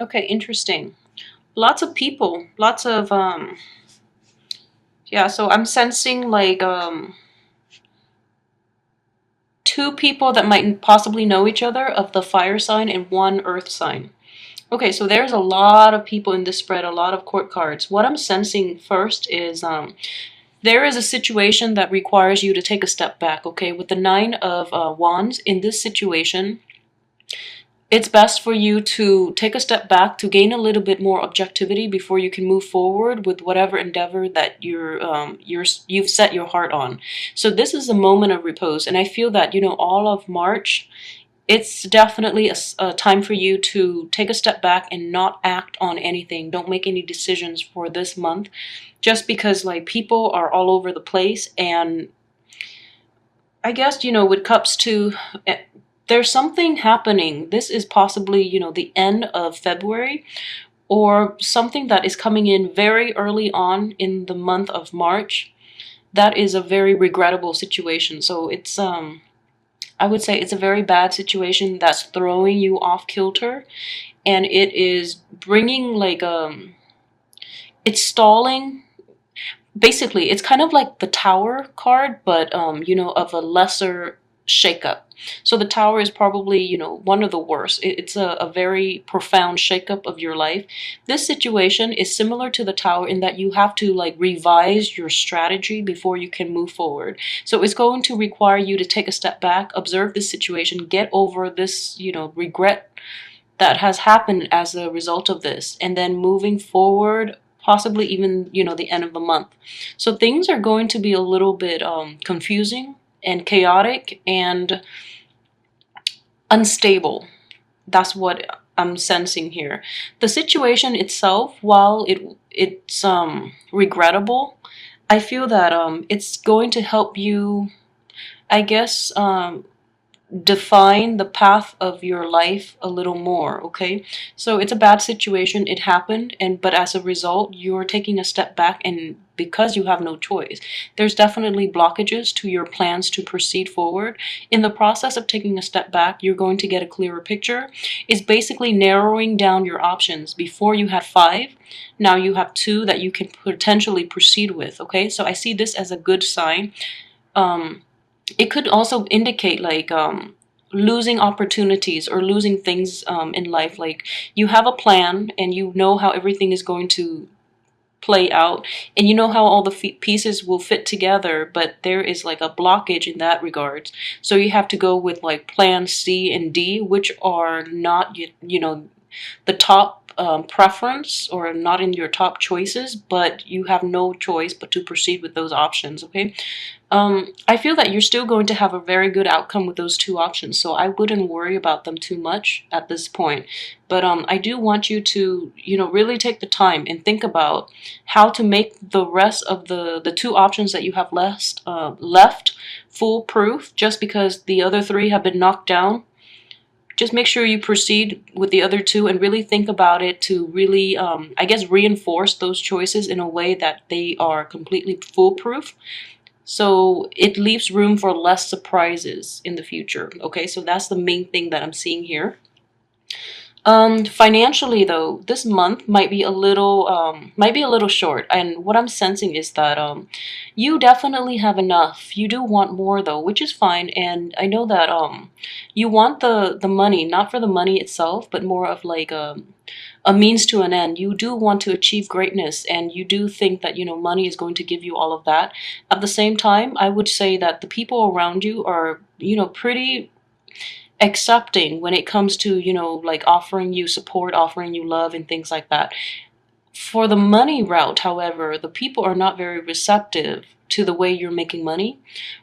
Okay, interesting. Lots of people, lots of yeah, so I'm sensing like two people that might possibly know each other of the fire sign and one earth sign. Okay, so there's a lot of people in this spread, a lot of court cards. What I'm sensing first is there is a situation that requires you to take a step back, okay? With the Nine of Wands in this situation, it's best for you to take a step back to gain a little bit more objectivity before you can move forward with whatever endeavor that you've set your heart on. So this is a moment of repose, and I feel that all of March, it's definitely a time for you to take a step back and not act on anything. Don't make any decisions for this month, just because like people are all over the place. And I guess with cups too, there's something happening. This is possibly the end of February, or something that is coming in very early on in the month of March. That is a very regrettable situation. So it's I would say it's a very bad situation that's throwing you off kilter, and it is bringing like it's stalling. Basically, it's kind of like the Tower card, but of a lesser shakeup. So the Tower is probably one of the worst. It's a very profound shakeup of your life. This situation is similar to the Tower in that you have to like revise your strategy before you can move forward. So it's going to require you to take a step back, observe this situation, get over this regret that has happened as a result of this, and then moving forward, possibly even the end of the month. So things are going to be a little bit confusing and chaotic and unstable. That's what I'm sensing here. The situation itself, while it's regrettable, I feel that it's going to help you, I guess, define the path of your life a little more. Okay, so it's a bad situation, it happened, but as a result you're taking a step back, and because you have no choice, there's definitely blockages to your plans to proceed forward. In the process of taking a step back, you're going to get a clearer picture. It's basically narrowing down your options. Before you had 5, now you have 2 that you can potentially proceed with. Okay, so I see this as a good sign. It could also indicate like losing opportunities or losing things in life. Like you have a plan and you know how everything is going to play out, and you know how all the pieces will fit together, but there is like a blockage in that regards. So you have to go with like plan C and D, which are not the top preference, or not in your top choices, but you have no choice but to proceed with those options. Okay, I feel that you're still going to have a very good outcome with those 2 options, so I wouldn't worry about them too much at this point. But I do want you to really take the time and think about how to make the rest of the 2 options that you have left foolproof. Just because the other 3 have been knocked down, just make sure you proceed with the other 2 and really think about it to really, I guess, reinforce those choices in a way that they are completely foolproof. So it leaves room for less surprises in the future. Okay, so that's the main thing that I'm seeing here. Financially though, this month might be a little short, and what I'm sensing is that you definitely have enough. You do want more though, which is fine, and I know that you want the money, not for the money itself, but more of like a means to an end. You do want to achieve greatness, and you do think that money is going to give you all of that. At the same time, I would say that the people around you are pretty accepting when it comes to like offering you support, offering you love, and things like that. For the money route, however, the people are not very receptive to the way you're making money,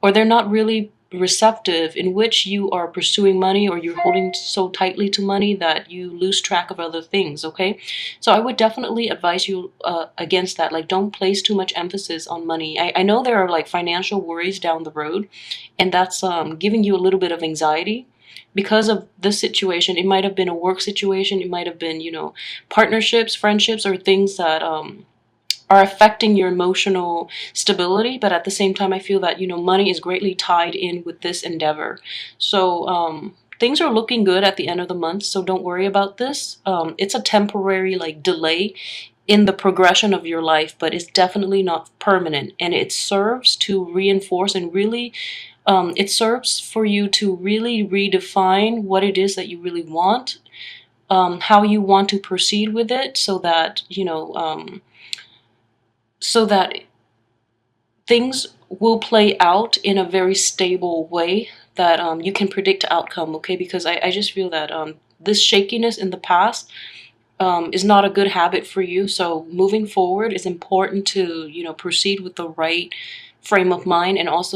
or they're not really receptive in which you are pursuing money, or you're holding so tightly to money that you lose track of other things. Okay, so I would definitely advise you against that. Like, don't place too much emphasis on money. I know there are like financial worries down the road, and that's giving you a little bit of anxiety because of this situation. It might have been a work situation, it might have been partnerships, friendships, or things that are affecting your emotional stability. But at the same time, I feel that money is greatly tied in with this endeavor. So things are looking good at the end of the month, so don't worry about this. It's a temporary like delay in the progression of your life, but it's definitely not permanent, and it serves to reinforce and really it serves for you to really redefine what it is that you really want, how you want to proceed with it, so that so that things will play out in a very stable way that you can predict outcome. Okay, because I just feel that this shakiness in the past is not a good habit for you. So moving forward, it's important to proceed with the right frame of mind, and also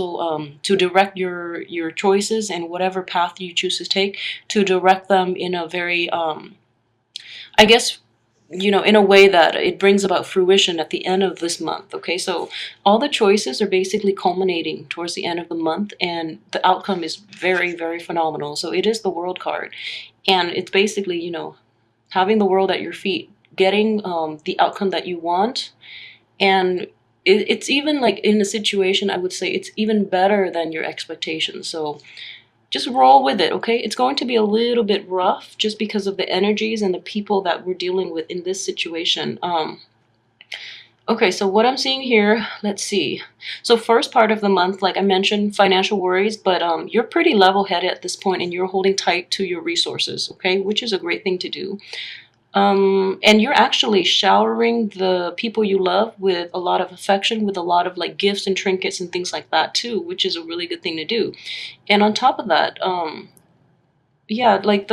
to direct your choices and whatever path you choose to take, to direct them in a very I guess in a way that it brings about fruition at the end of this month. Okay, so all the choices are basically culminating towards the end of the month, and the outcome is very, very phenomenal. So it is the World card, and it's basically having the world at your feet, getting the outcome that you want, and it's even like in a situation, I would say it's even better than your expectations. So just roll with it, okay? It's going to be a little bit rough just because of the energies and the people that we're dealing with in this situation. Okay, so what I'm seeing here, let's see. So first part of the month, like I mentioned, financial worries, but you're pretty level-headed at this point, and you're holding tight to your resources, okay? Which is a great thing to do. And you're actually showering the people you love with a lot of affection, with a lot of like gifts and trinkets and things like that too, which is a really good thing to do. And on top of that, yeah, like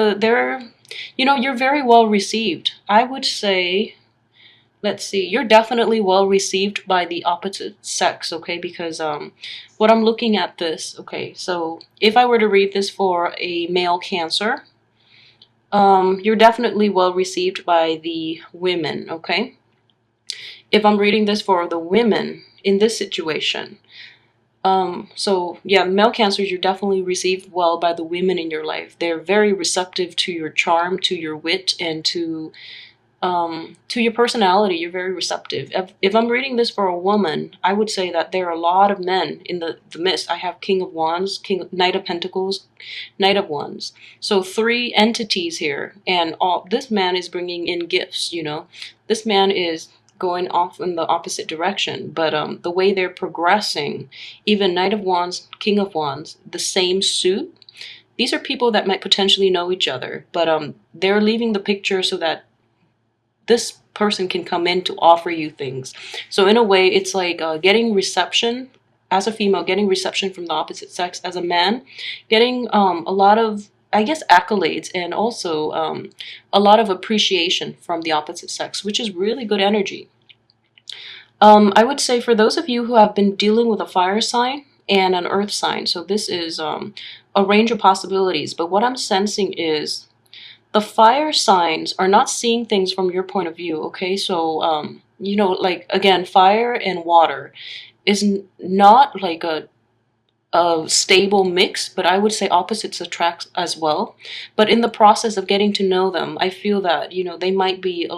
you're very well received. I would say, let's see, you're definitely well received by the opposite sex, okay? Because what I'm looking at this, okay, so if I were to read this for a male Cancer, you're definitely well received by the women, okay? If I'm reading this for the women in this situation, so yeah, male Cancers, you're definitely received well by the women in your life. They're very receptive to your charm, to your wit, and to your personality. You're very receptive. If I'm reading this for a woman, I would say that there are a lot of men in the midst. I have King of Wands, Knight of Pentacles, Knight of Wands. So 3 entities here, and this man is bringing in gifts. This man is going off in the opposite direction, but the way they're progressing, even Knight of Wands, King of Wands, the same suit. These are people that might potentially know each other, but they're leaving the picture so that this person can come in to offer you things. So in a way, it's like getting reception as a female, getting reception from the opposite sex as a man, getting a lot of, I guess, accolades, and also a lot of appreciation from the opposite sex, which is really good energy. I would say for those of you who have been dealing with a fire sign and an earth sign, so this is a range of possibilities, but what I'm sensing is the fire signs are not seeing things from your point of view, okay? So, like, again, fire and water is not like a stable mix, but I would say opposites attract as well. But in the process of getting to know them, I feel that, they might be a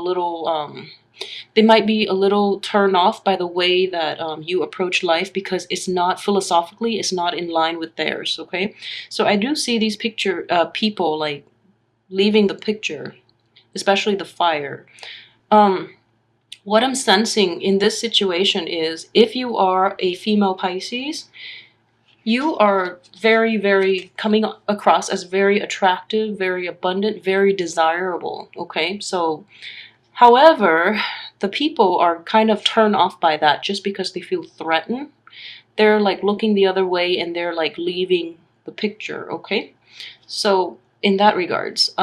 little turned off by the way that you approach life, because it's not philosophically, it's not in line with theirs, okay? So I do see these people like leaving the picture, especially the fire. What I'm sensing in this situation is, if you are a female Pisces, you are very, very coming across as very attractive, very abundant, very desirable, okay? So, however, the people are kind of turned off by that just because they feel threatened. They're like looking the other way, and they're like leaving the picture, okay? So in that regards,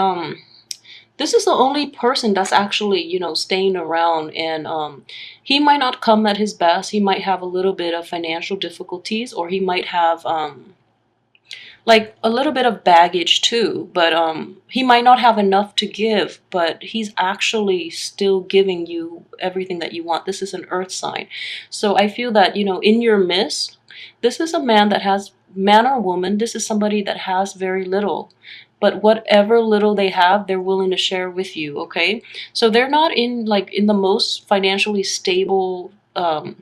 this is the only person that's actually, staying around, and he might not come at his best. He might have a little bit of financial difficulties, or he might have like a little bit of baggage too, but he might not have enough to give, but he's actually still giving you everything that you want. This is an earth sign. So I feel that, in your midst, this is a man or woman, this is somebody that has very little, but whatever little they have, they're willing to share with you, okay? So they're not in the most financially stable I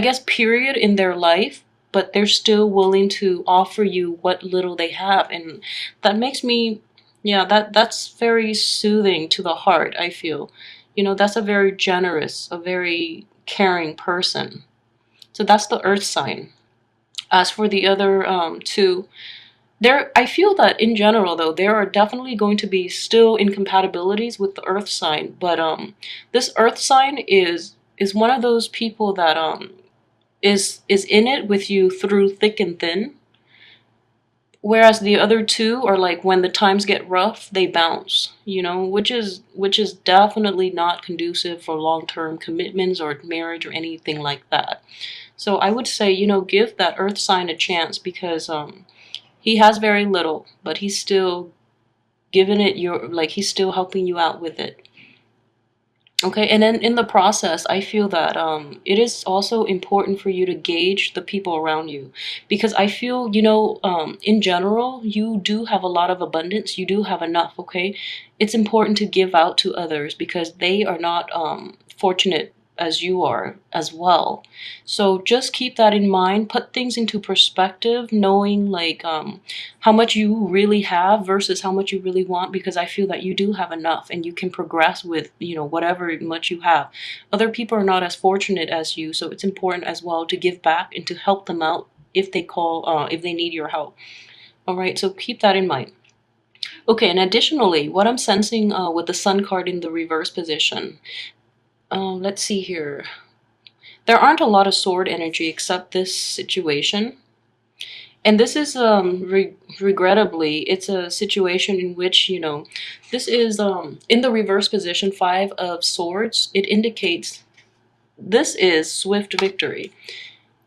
guess period in their life, but they're still willing to offer you what little they have. And that makes me, yeah, that's very soothing to the heart, I feel. That's a very generous, a very caring person. So that's the earth sign. As for the other two, I feel that in general, though, there are definitely going to be still incompatibilities with the earth sign, but this earth sign is one of those people that is in it with you through thick and thin, whereas the other two are like when the times get rough, they bounce, which is definitely not conducive for long-term commitments or marriage or anything like that. So I would say, give that earth sign a chance, because he has very little, but he's still giving it he's still helping you out with it. Okay, and then in the process, I feel that it is also important for you to gauge the people around you, because I feel, in general, you do have a lot of abundance. You do have enough. Okay, it's important to give out to others because they are not fortunate as you are as well. So just keep that in mind. Put things into perspective, knowing how much you really have versus how much you really want, because I feel that you do have enough and you can progress with, whatever much you have. Other people are not as fortunate as you, so it's important as well to give back and to help them out if they need your help. All right, so keep that in mind. Okay, and additionally, what I'm sensing with the Sun card in the reverse position, let's see here. There aren't a lot of sword energy except this situation. And this is, regrettably, it's a situation in which, this is, in the reverse position, Five of Swords. It indicates this is swift victory.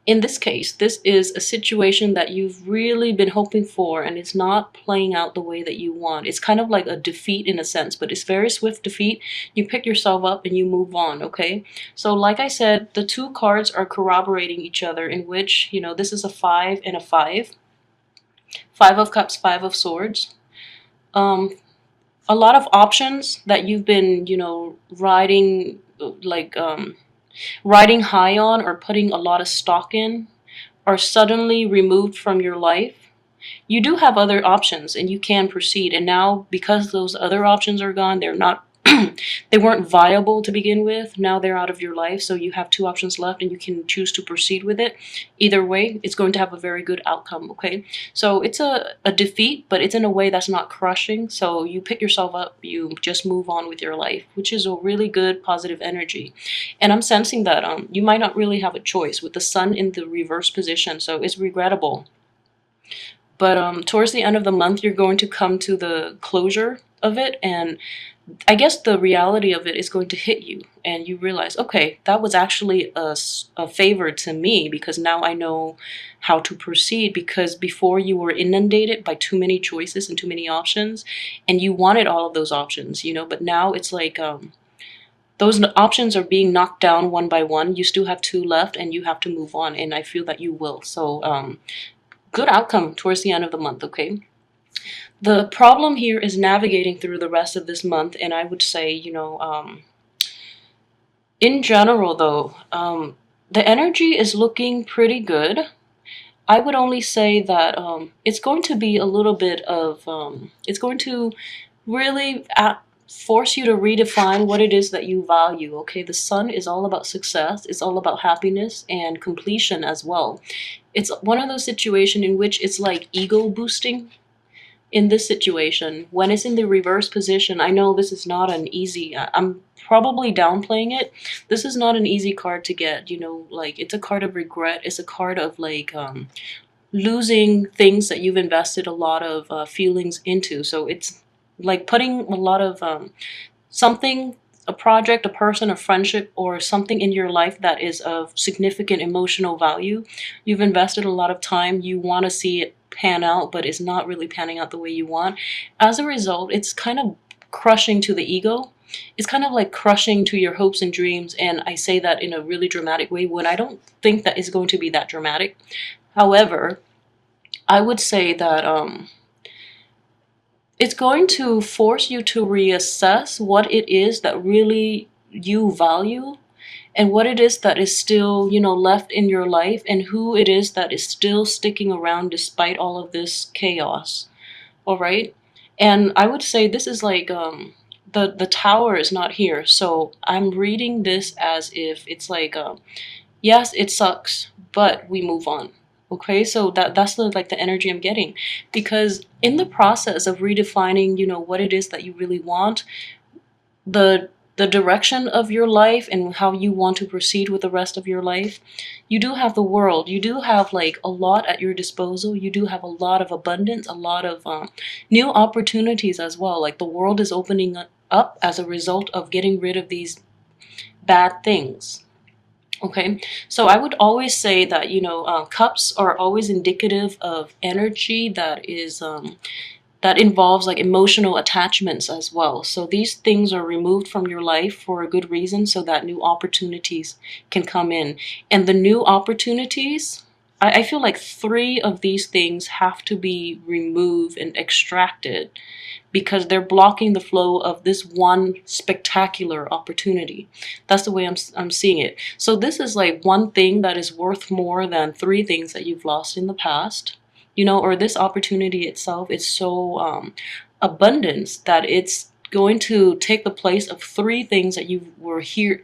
In this case, this is a situation that you've really been hoping for, and it's not playing out the way that you want. It's kind of like a defeat in a sense, but it's very swift defeat. You pick yourself up and you move on, okay? So like I said, the two cards are corroborating each other, in which, this is a 5 and a 5. 5 of Cups, 5 of Swords. A lot of options that you've been, riding, riding high on or putting a lot of stock in, are suddenly removed from your life. You do have other options and you can proceed. And now, because those other options are gone, they're not they weren't viable to begin with. Now they're out of your life, so you have two options left and you can choose to proceed with it. Either way, it's going to have a very good outcome, okay? So it's a defeat, but it's in a way that's not crushing. So you pick yourself up, you just move on with your life, which is a really good positive energy. And I'm sensing that you might not really have a choice with the Sun in the reverse position, so it's regrettable. But towards the end of the month, you're going to come to the closure of it, and I guess the reality of it is going to hit you, and you realize, okay, that was actually a favor to me, because now I know how to proceed, because before you were inundated by too many choices and too many options, and you wanted all of those options, but now it's like those options are being knocked down one by one. You still have two left, and you have to move on, and I feel that you will. So good outcome towards the end of the month, okay? The problem here is navigating through the rest of this month, and I would say, in general, though, the energy is looking pretty good. I would only say that it's going to be a little bit of, it's going to really force you to redefine what it is that you value, okay? The Sun is all about success, it's all about happiness and completion as well. It's one of those situations in which it's like ego boosting. In this situation, when it's in the reverse position, I know this is not an easy, I'm probably downplaying it. This is not an easy card to get, it's a card of regret. It's a card of losing things that you've invested a lot of feelings into. So it's like putting a lot of something, a project, a person, a friendship, or something in your life that is of significant emotional value. You've invested a lot of time. You want to see it pan out, but it's not really panning out the way you want. As a result, it's kind of crushing to the ego. It's kind of like crushing to your hopes and dreams, and I say that in a really dramatic way when I don't think that it's going to be that dramatic. However, I would say that it's going to force you to reassess what it is that really you value, and what it is that is still, you know, left in your life, and who it is that is still sticking around despite all of this chaos. All right. And I would say this is like the tower is not here. So I'm reading this as if it's like yes, it sucks, but we move on. Okay, so that's the like the energy I'm getting, because in the process of redefining, you know, what it is that you really want, the direction of your life and how you want to proceed with the rest of your life, you do have the world. You do have like a lot at your disposal. You do have a lot of abundance, a lot of new opportunities as well. Like the world is opening up as a result of getting rid of these bad things. Okay, so I would always say that, you know, cups are always indicative of energy that is that involves like emotional attachments as well. So these things are removed from your life for a good reason, so that new opportunities can come in. And the new opportunities, I feel like three of these things have to be removed and extracted, because they're blocking the flow of this one spectacular opportunity. That's the way I'm seeing it. So this is like one thing that is worth more than three things that you've lost in the past, you know, or this opportunity itself is so abundance that it's going to take the place of three things that you were here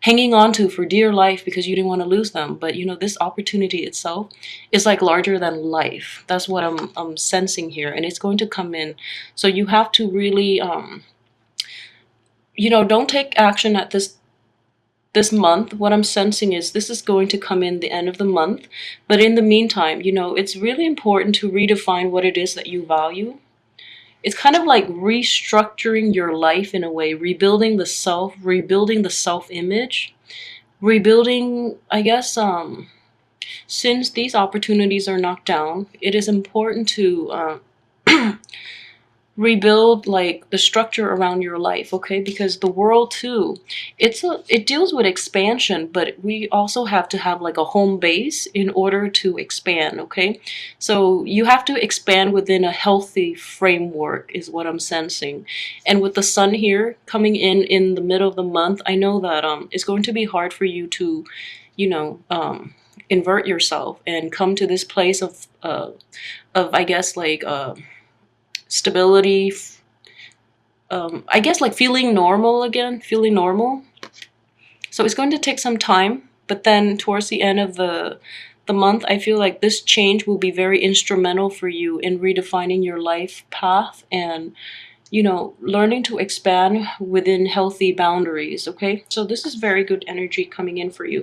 hanging on to for dear life because you didn't want to lose them. But you know, this opportunity itself is like larger than life. That's what I'm sensing here, and it's going to come in. So you have to really you know, don't take action at this month. What I'm sensing is this is going to come in the end of the month. But in the meantime, you know, it's really important to redefine what it is that you value. It's kind of like restructuring your life in a way, rebuilding the self, rebuilding the self-image, rebuilding, I guess, since these opportunities are knocked down, it is important to rebuild like the structure around your life. Okay, because the world too, it deals with expansion, but we also have to have like a home base in order to expand. Okay, so you have to expand within a healthy framework is what I'm sensing. And with the sun here coming in the middle of the month, I know that it's going to be hard for you to, you know, invert yourself and come to this place of I guess like stability, I guess like feeling normal again, feeling normal. So it's going to take some time, but then towards the end of the month, I feel like this change will be very instrumental for you in redefining your life path and, you know, learning to expand within healthy boundaries. Okay, so this is very good energy coming in for you.